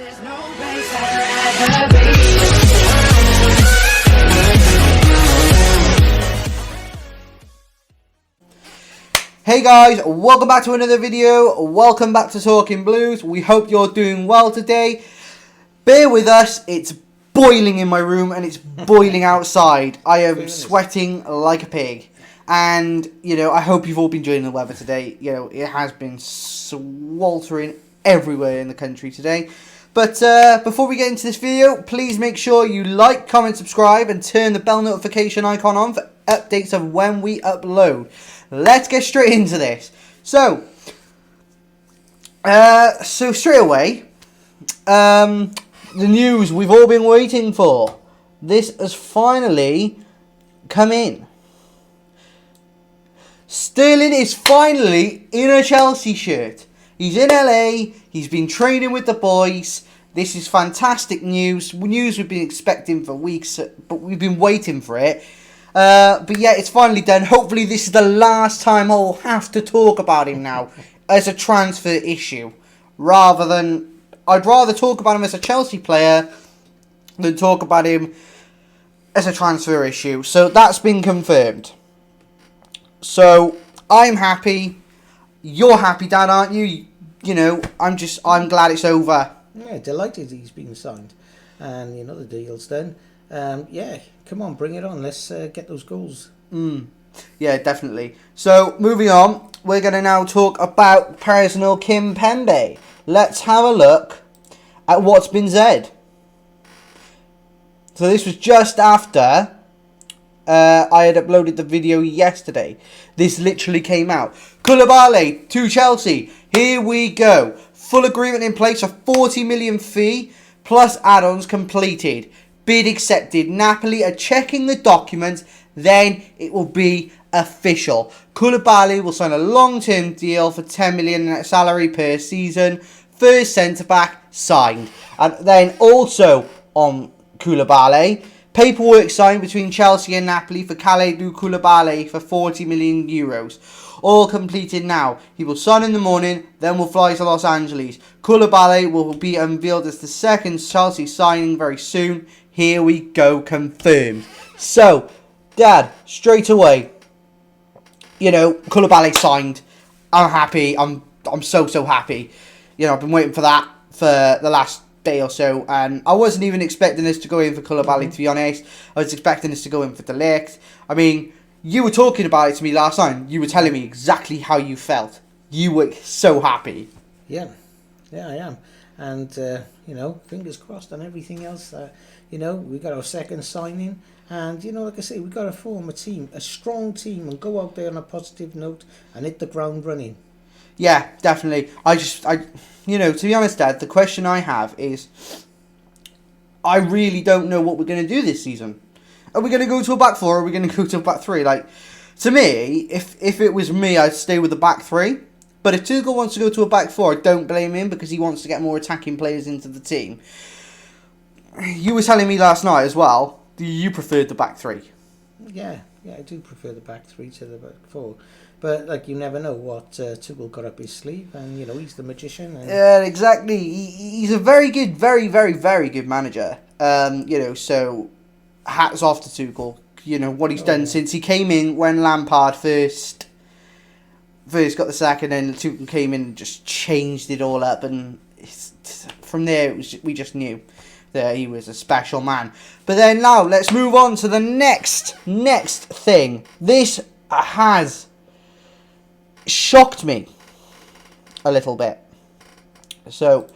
Hey guys, welcome back to another video. Welcome back to Talking Blues. We hope you're doing well today. Bear with us, it's boiling in my room and it's boiling outside. I am sweating like a pig. And, I hope you've all been enjoying the weather today. It has been sweltering everywhere in the country today. But before we get into this video, please make sure you like, comment, subscribe, and turn the bell notification icon on for updates of when we upload. Let's get straight into this. So straight away, the news we've all been waiting for. This has finally come in. Sterling is finally in a Chelsea shirt. He's in LA. He's been training with the boys. This is fantastic news. News we've been expecting for weeks, but we've been waiting for it. But yeah, it's finally done. Hopefully this is the last time I'll have to talk about him now as a transfer issue. I'd rather talk about him as a Chelsea player than talk about him as a transfer issue. So that's been confirmed. So I'm happy. You're happy, Dad, aren't you? I'm glad it's over. Yeah, delighted he's been signed. And, the deal's done. Come on, bring it on. Let's get those goals. Yeah, definitely. So, moving on, we're going to now talk about personal Kimpembe. Let's have a look at what's been said. So, this was just after I had uploaded the video yesterday. This literally came out. Koulibaly to Chelsea. Here we go. Full agreement in place, a 40 million fee plus add-ons completed. Bid accepted. Napoli are checking the documents. Then it will be official. Koulibaly will sign a long-term deal for 10 million salary per season. First centre-back signed. And then also on Koulibaly, paperwork signed between Chelsea and Napoli for Kalidou Koulibaly for 40 million euros. All completed now. He will sign in the morning, then will fly to Los Angeles. Koulibaly will be unveiled as the second Chelsea signing very soon. Here we go, confirmed. So, Dad, straight away, Koulibaly signed. I'm happy. I'm so happy. I've been waiting for that for the last day or so, and I wasn't even expecting this to go in for Koulibaly, to be honest. I was expecting this to go in for De Ligt. I mean, you were talking about it to me last time. You were telling me exactly how you felt. You were so happy. Yeah, I am. And, fingers crossed on everything else. We got our second signing. And, like I say, we got to form a team, a strong team, and go out there on a positive note and hit the ground running. Yeah, definitely. To be honest, Dad, the question I have is, I really don't know what we're going to do this season. Are we going to go to a back four, or are we going to go to a back three? Like, to me, if it was me, I'd stay with the back three. But if Tuchel wants to go to a back four, I don't blame him, because he wants to get more attacking players into the team. You were telling me last night as well, you preferred the back three. Yeah, I do prefer the back three to the back four. But, you never know what Tuchel got up his sleeve, and, he's the magician. And... Yeah, exactly. He's a very good, very, very, very good manager. So hats off to Tuchel. What he's done since he came in when Lampard first got the sack, and then Tuchel came in and just changed it all up, and from there we just knew that he was a special man. But then now let's move on to the next thing. This has shocked me a little bit. So,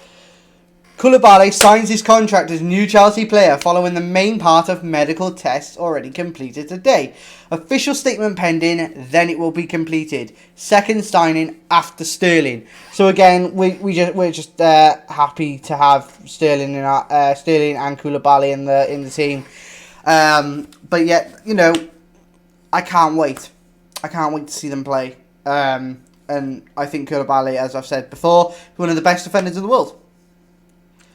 Koulibaly signs his contract as new Chelsea player following the main part of medical tests already completed today. Official statement pending, then it will be completed. Second signing after Sterling. So again, we're just happy to have Sterling and Koulibaly in the team. But yet, I can't wait. I can't wait to see them play. And I think Koulibaly, as I've said before, is one of the best defenders in the world.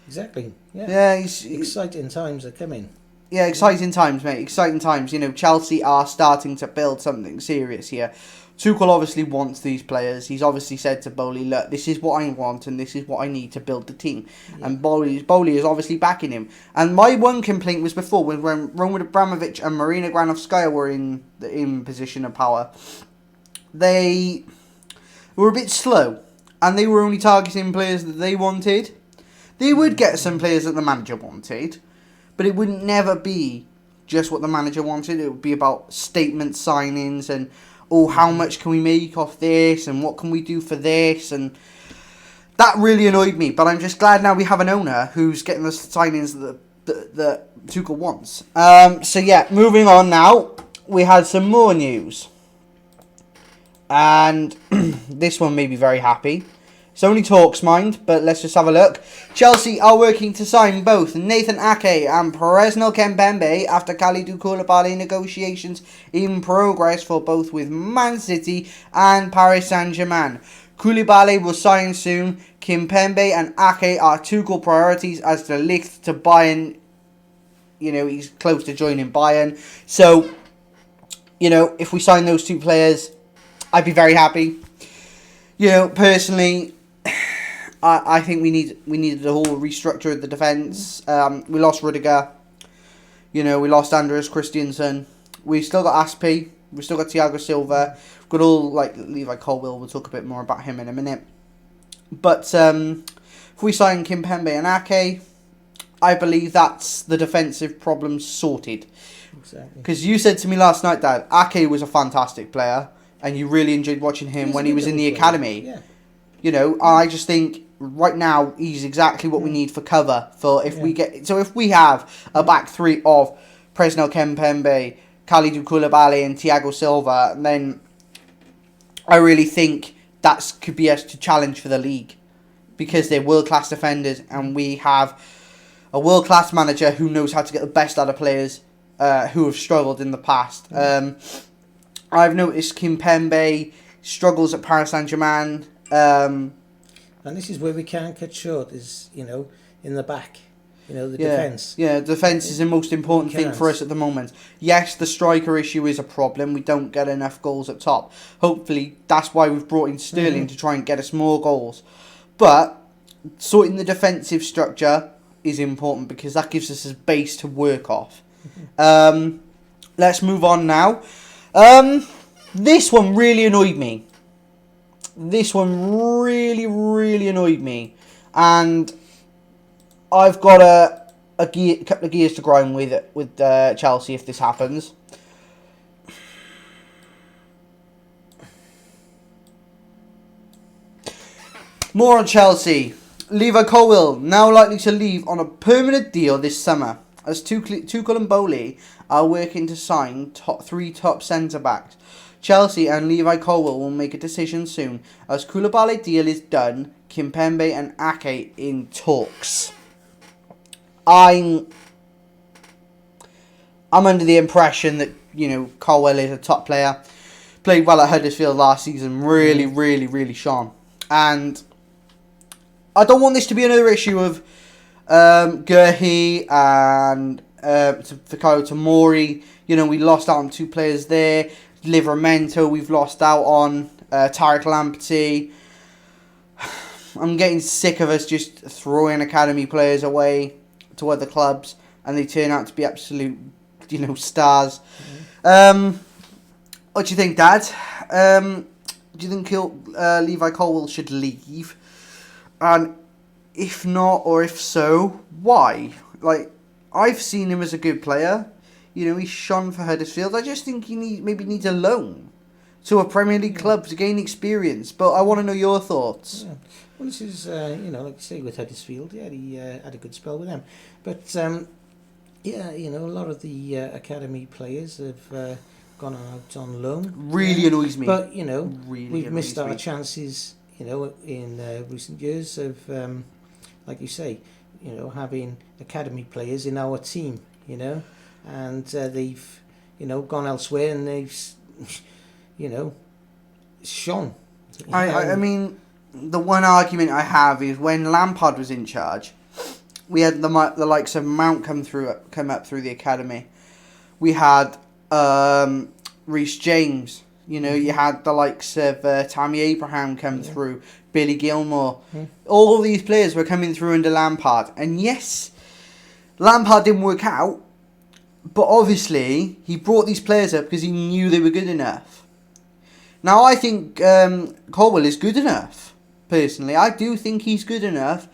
Exactly. Yeah. Yeah. He's exciting times are coming. Yeah, exciting times, mate. Exciting times. Chelsea are starting to build something serious here. Tuchel obviously wants these players. He's obviously said to Bowley, look, this is what I want and this is what I need to build the team. Yeah. And Bowley is obviously backing him. And my one complaint was before, when Roman Abramovich and Marina Granovskaya were in position of power, they were a bit slow. And they were only targeting players that they wanted. They would get some players that the manager wanted, but it would never be just what the manager wanted. It would be about statement signings and, how much can we make off this and what can we do for this, and that really annoyed me. But I'm just glad now we have an owner who's getting the signings that Tuchel wants. So yeah, moving on now, we had some more news, and this one made me very happy. It's only talks, mind, but let's just have a look. Chelsea are working to sign both Nathan Ake and Presnel Kimpembe after Kalidou Koulibaly negotiations in progress for both with Man City and Paris Saint-Germain. Koulibaly will sign soon. Kimpembe and Ake are Tuchel priorities as the linked to Bayern. He's close to joining Bayern. So, if we sign those two players, I'd be very happy. Personally, I think we needed a whole restructure of the defence. We lost Rudiger. We lost Andreas Christensen. We still got Aspi. We still got Thiago Silva. We've got all Levi Colwil. We'll talk a bit more about him in a minute. But if we sign Kimpembe and Ake, I believe that's the defensive problem sorted. Exactly. Because you said to me last night, Dad, Ake was a fantastic player, and you really enjoyed watching him when he was in the academy. Yeah. I just think right now he's exactly what we need for cover for if we have a back three of Presnel Kimpembe, Kalidou Koulibaly and Thiago Silva, then I really think that could be us to challenge for the league, because they're world-class defenders and we have a world-class manager who knows how to get the best out of players who have struggled in the past. I've noticed Kimpembe struggles at Paris Saint-Germain. And this is where we can't cut short, is, in the back. The defence. Yeah, defence is the most important thing for us at the moment. Yes, the striker issue is a problem. We don't get enough goals up top. Hopefully, that's why we've brought in Sterling to try and get us more goals. But sorting the defensive structure is important because that gives us a base to work off. Let's move on now. This one really annoyed me. This one really, really annoyed me. And I've got a couple of gears to grind with Chelsea if this happens. More on Chelsea. Levi Colwil now likely to leave on a permanent deal this summer, as Tuchel and Bowley are working to sign three top centre-backs. Chelsea and Levi Colwil will make a decision soon, as Koulibaly deal is done, Kimpembe and Ake in talks. I'm under the impression that, Colwil is a top player. Played well at Huddersfield last season, really, really, really shone. And I don't want this to be another issue of Gurhi and Fikayo Tomori. We lost out on two players there. Livramento, we've lost out on Tariq Lamptey. I'm getting sick of us just throwing academy players away to other clubs and they turn out to be absolute, stars. What do you think, Dad? Do you think Levi Colwil should leave? And if not, or if so, why? I've seen him as a good player. He's shone for Huddersfield. I just think he needs a loan to a Premier League club to gain experience. But I want to know your thoughts. Yeah. Well, this is, like you say, with Huddersfield, he had a good spell with them. But, a lot of the academy players have gone out on loan. Really annoys me. But, we've missed our chances, in recent years of, like you say, having academy players in our team, and they've, gone elsewhere and they've, shone. I mean, the one argument I have is when Lampard was in charge, we had the likes of Mount come up through the academy. We had Reece James, You know, you had the likes of Tammy Abraham come through, Billy Gilmore. All of these players were coming through under Lampard. And yes, Lampard didn't work out, but obviously he brought these players up because he knew they were good enough. Now, I think Colwil is good enough, personally. I do think he's good enough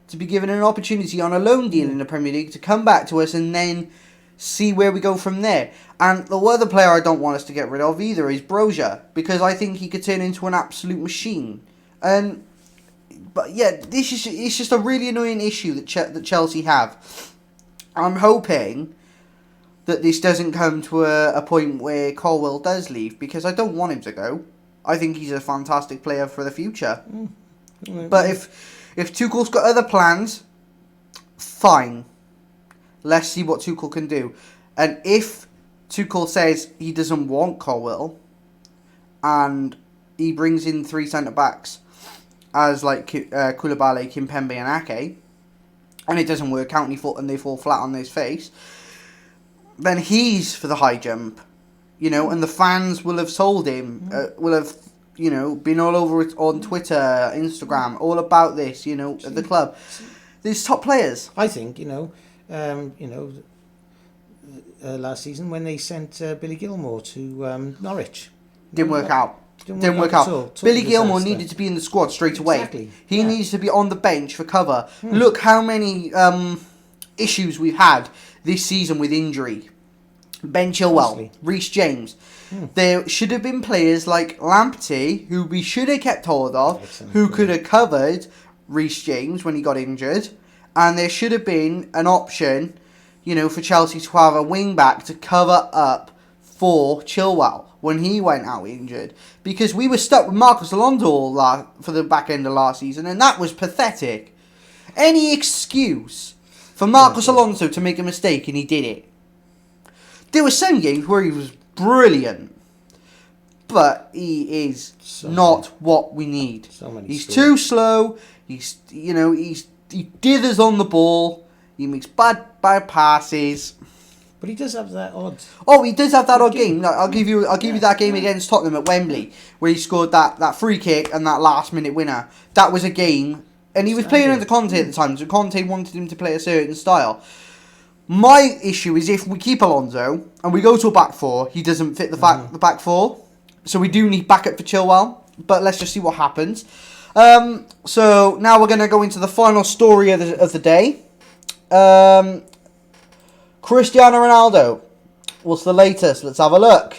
to be given an opportunity on a loan deal in the Premier League to come back to us and then see where we go from there. And the other player I don't want us to get rid of either is Brozier, because I think he could turn into an absolute machine. But yeah, it's just a really annoying issue that Chelsea have. I'm hoping that this doesn't come to a point where Colwil does leave, because I don't want him to go. I think he's a fantastic player for the future. But if Tuchel's got other plans, fine. Let's see what Tuchel can do. And if Tuchel says he doesn't want Colwil and he brings in 3 centre-backs as like Koulibaly, Kimpembe and Ake, and it doesn't work out and they fall flat on his face, then he's for the high jump. You know, and the fans will have sold him, will have, you know, been all over it on Twitter, Instagram, all about this, you know, at the club. These top players. I think, last season when they sent Billy Gilmore to Norwich. Didn't work out. Didn't work out. Billy Gilmore needed to be in the squad straight away. Exactly. He needs to be on the bench for cover. Look how many issues we've had this season with injury. Ben Chilwell, Reece James. There should have been players like Lamptey, who we should have kept hold of, who could have covered Reece James when he got injured. And there should have been an option, you know, for Chelsea to have a wing back to cover up for Chilwell when he went out injured. Because we were stuck with Marcos Alonso for the back end of last season, and that was pathetic. Any excuse for Marcos Alonso to make a mistake, and he did it. There were some games where he was brilliant, but he is not what we need. He's too slow. He dithers on the ball. He makes bad passes. But he does have that odd. Oh, he does have that odd game. I'll give you that game against Tottenham at Wembley, where he scored that free kick and that last minute winner. That was a game, and he was playing under Conte at the time, so Conte wanted him to play a certain style. My issue is if we keep Alonso and we go to a back four, he doesn't fit the back four. So we do need backup for Chilwell. But let's just see what happens. So now we're going to go into the final story of the day. Cristiano Ronaldo. What's the latest? Let's have a look.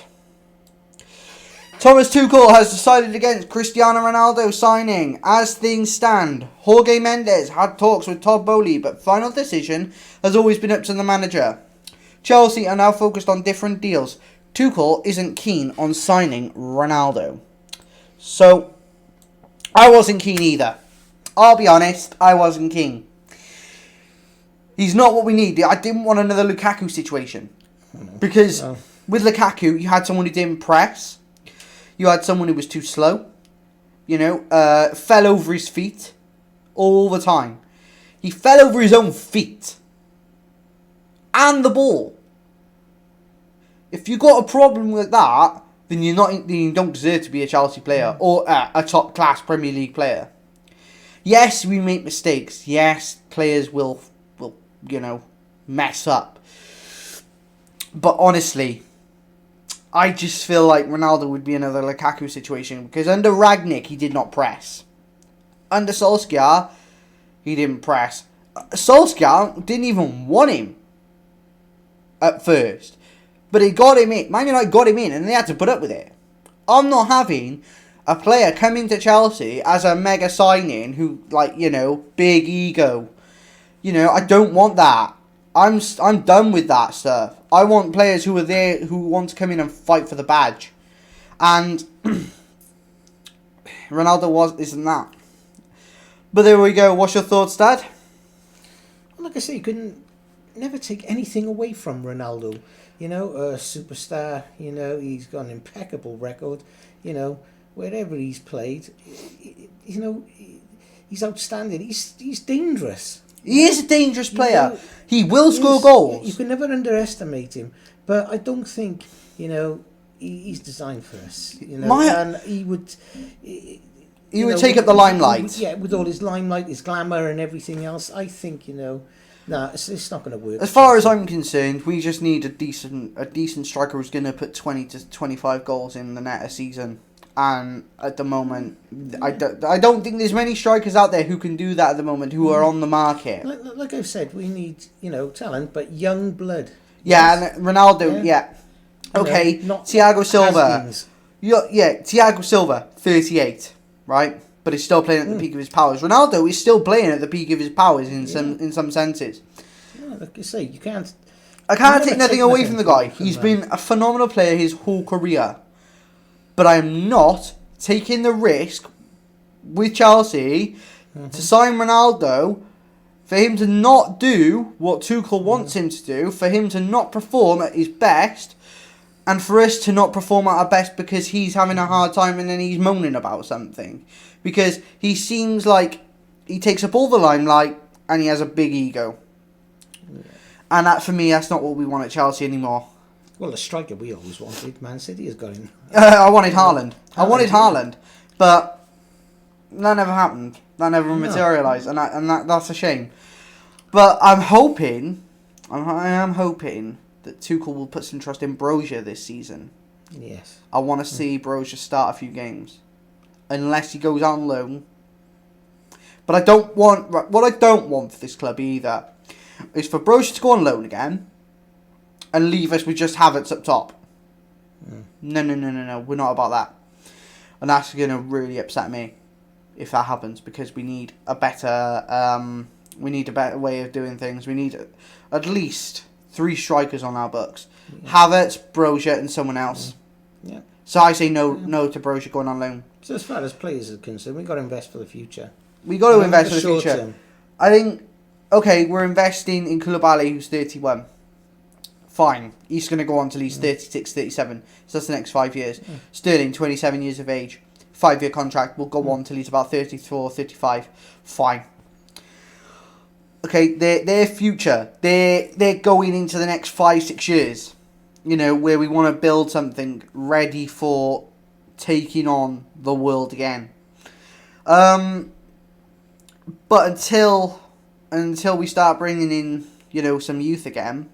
Thomas Tuchel has decided against Cristiano Ronaldo signing. As things stand, Jorge Mendes had talks with Todd Boehly, but final decision has always been up to the manager. Chelsea are now focused on different deals. Tuchel isn't keen on signing Ronaldo. So, I wasn't keen either. I'll be honest, I wasn't keen. He's not what we need. I didn't want another Lukaku situation. Because with Lukaku, you had someone who didn't press. You had someone who was too slow, fell over his feet all the time. He fell over his own feet and the ball. If you got a problem with that, then you don't deserve to be a Chelsea player or a top class Premier League player. Yes, we make mistakes. Yes, players will mess up. But honestly, I just feel like Ronaldo would be another Lukaku situation, because under Rangnick he did not press. Under Solskjaer, he didn't press. Solskjaer didn't even want him at first, but he got him in. Man United got him in, and they had to put up with it. I'm not having a player coming to Chelsea as a mega signing who, big ego. I don't want that. I'm done with that stuff. I want players who are there, who want to come in and fight for the badge. And Ronaldo isn't that. But there we go. What's your thoughts, Dad? Well, like I say, you couldn't never take anything away from Ronaldo. A superstar. He's got an impeccable record. Wherever he's played, he's outstanding. He's dangerous. He is a dangerous player. He will score goals. You can never underestimate him. But I don't think, he's designed for us, My- and he would. He would take up the limelight. Yeah, with all his limelight, his glamour, and everything else. I think no, it's not going to work. As far as I'm concerned, we just need a decent striker who's going to put 20 to 25 goals in the net a season. And at the moment, I don't think there's many strikers out there who can do that at the moment, who are on the market. Like I've said, we need talent, but young blood. Yeah, and Ronaldo, yeah. Okay, not Thiago Silva. has-beens. Thiago Silva, 38, right? But he's still playing at the peak of his powers. Ronaldo is still playing at the peak of his powers in some senses. Yeah, like you say, you can't. I can't take nothing away from the guy. He's been a phenomenal player his whole career. But I'm not taking the risk with Chelsea to sign Ronaldo, for him to not do what Tuchel wants him to do, for him to not perform at his best, and for us to not perform at our best because he's having a hard time and then he's moaning about something. Because he seems like he takes up all the limelight and he has a big ego. Yeah. And that, for me, that's not what we want at Chelsea anymore. Well, the striker we always wanted, Man City has got him. I wanted Haaland. I wanted Haaland. But that never happened. That never materialised. And that's a shame. But I am hoping that Tuchel will put some trust in Brozier this season. Yes. I want to see Brozier start a few games. Unless he goes out on loan. But I don't want... What I don't want for this club either is for Brozier to go on loan again and leave us with just Havertz up top. No. We're not about that. And that's going to really upset me if that happens, because we need a better way of doing things. We need at least 3 strikers on our books. Yeah. Havertz, Brozier and someone else. Yeah. So I say no to Brozier going on loan. So as far as players are concerned, we've got to invest for the future. We got to invest for the future. Term. I think, okay, we're investing in Koulibaly, who's 31. Fine. He's going to go on till he's 36, 37. So that's the next 5 years. Sterling, 27 years of age. 5-year contract. Will go on till he's about 34, 35. Fine. Okay, their future. They're going into the next 5-6 years. Where we want to build something ready for taking on the world again. But until we start bringing in, some youth again,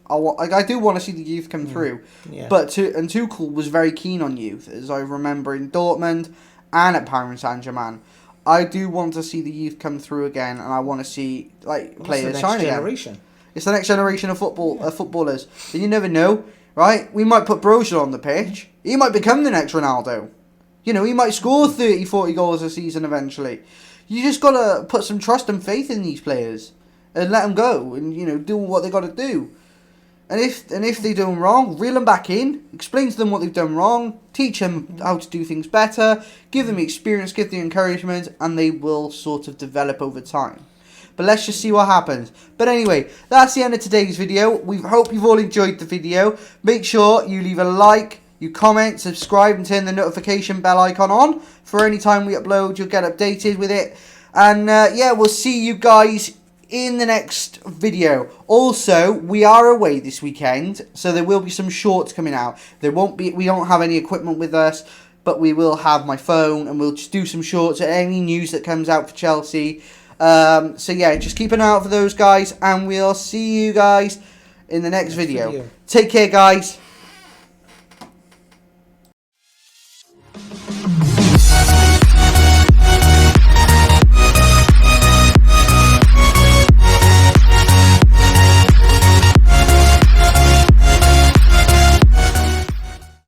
I do want to see the youth come through. Yeah. But Tuchel was very keen on youth, as I remember in Dortmund and at Paris Saint-Germain. I do want to see the youth come through again, and I want to see players shine again. It's the next generation of footballers. And you never know, right? We might put Brozier on the pitch. He might become the next Ronaldo. He might score 30, 40 goals a season eventually. You just got to put some trust and faith in these players and let them go and, do what they got to do. And if they do them wrong, reel them back in, explain to them what they've done wrong, teach them how to do things better, give them experience, give them encouragement, and they will sort of develop over time. But let's just see what happens. But anyway, that's the end of today's video. We hope you've all enjoyed the video. Make sure you leave a like, you comment, subscribe, and turn the notification bell icon on. For any time we upload, you'll get updated with it. And we'll see you guys in the next video. Also, we are away this weekend, so there will be some shorts coming out. We don't have any equipment with us, but we will have my phone, and we'll just do some shorts at any news that comes out for Chelsea. Just keep an eye out for those guys, and we'll see you guys in the next video. Take care, guys.